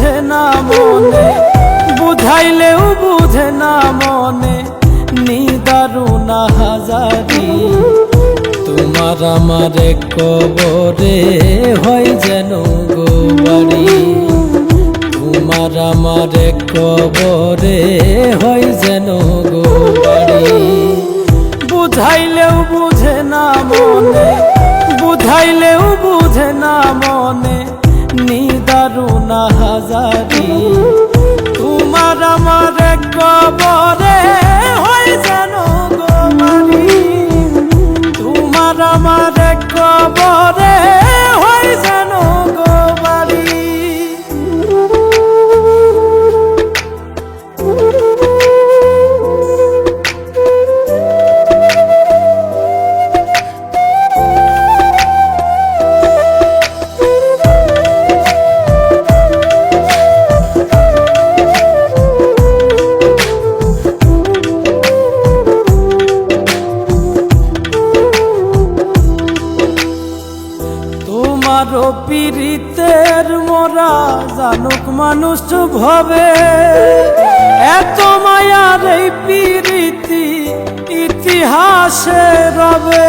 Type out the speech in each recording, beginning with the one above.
বুঝে না মনে, বুঝাইলেও বুঝে না মনে, নিদারুণ হাজারি। তোমার আমার কবরে হয় যেন গো বাড়ি, তোমার আমার কবরে হয় যেন গো বাড়ি। বুঝাইলেও বুঝে না মনে, বুঝাইলেও বুঝে না মনে, নিদারুণ হাজারি। তোমার আমার কবরে হয় যেন গো বাড়ি, তোমার আমার কবরে হয় যেন গো বাড়ি। তোমারও পীড়িতের মোরা জানুক মানুষ ভবে, এত মায়ার এই পীড়িতি ইতিহাসে রবে।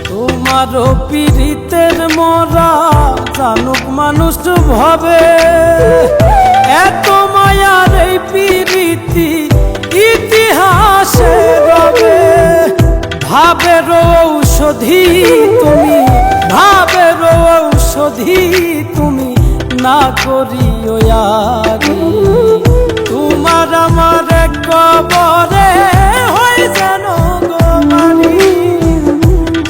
তোমারও পীড়িতের মোরা জানুক মানুষ ভবে, এত মায়ার এই পীড়িতি ইতিহাসে রবে। ভাবের ঔষধি তুমি, ভাবের ঔষধি তুমি, না করিও ইয়ারি। তোমার আমার কবরে হয় যেন গো বাড়ি,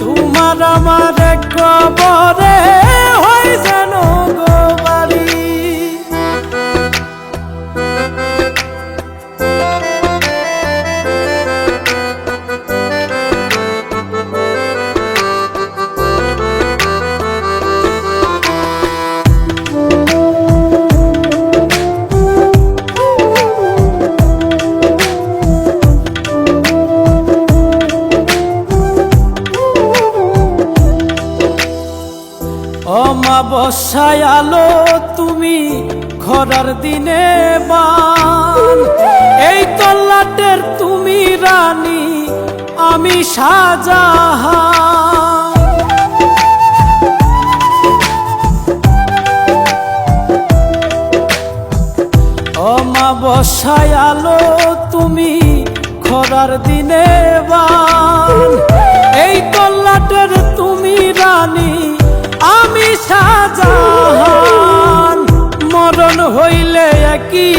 তোমার আমার কবরে হয় যেন গো বাড়ি। অমাবস্যায় আলো তুমি, খরার দিনে বান, এই তল্লাটের তুমি রানী, আমি শাহজাহান। অমাবস্যায় আলো তুমি, খরার দিনে বান, এই তল্লাটের তুমি রানী, আমি শাহজাহান। মরণ হইলে একই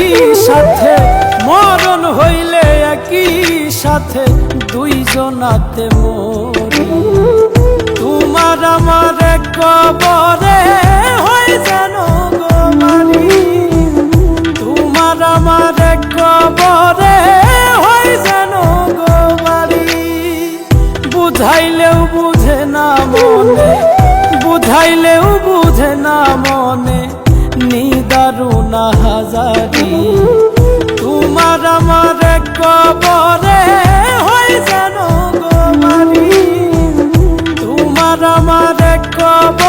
সাথে, মরণ হইলে একই সাথে, দুইজনাতে মরি। তোমার আমার কবরে হয় যেন গো বাড়ি, তোমার আমার কবরে হয় যেন গো বাড়ি। বুঝাইলেও বুঝে না মনে, বুঝাইলেও বুঝে না মনে, নিদারুণ হাজারি। তোমার আমার কবরে হয় যেন গো বাড়ি, তোমার আমার কবরে